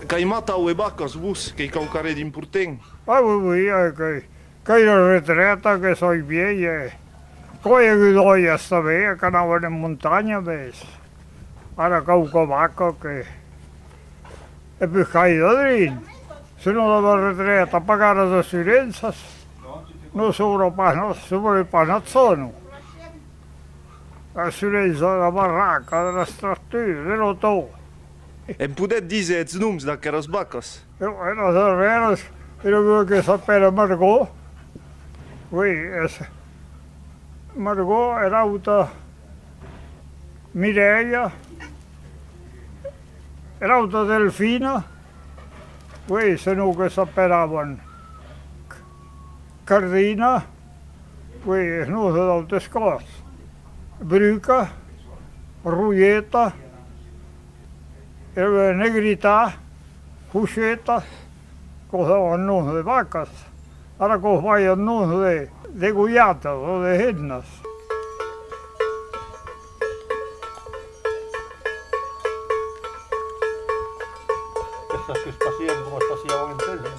Kai matau e vacas vos, que cau care d'important. Ah oui, que la retreta que soy vieja. Coi que està bé, que anaven en muntanya més. Ara cau que vaca que... E poi cai da drin. Se non la retreta pagare da silences, non sovrappanazzono. La silenza della barracca, della struttura, dello to. Em podet dizer els noms d'aqueres vacas? Les darreres era que s'apela Margot. Oui, Margot era auta Mireia, era auta Delfina. Oui, se no que s'apelaven Cardina. Oui, es no de d'altres coses. Bruca, Rulleta, Negrita, Fuixeta, cosa el nom de vacas. Ara que us vaig el nom de gullates o de hennes. Estas que es pasían como es pasían en tele.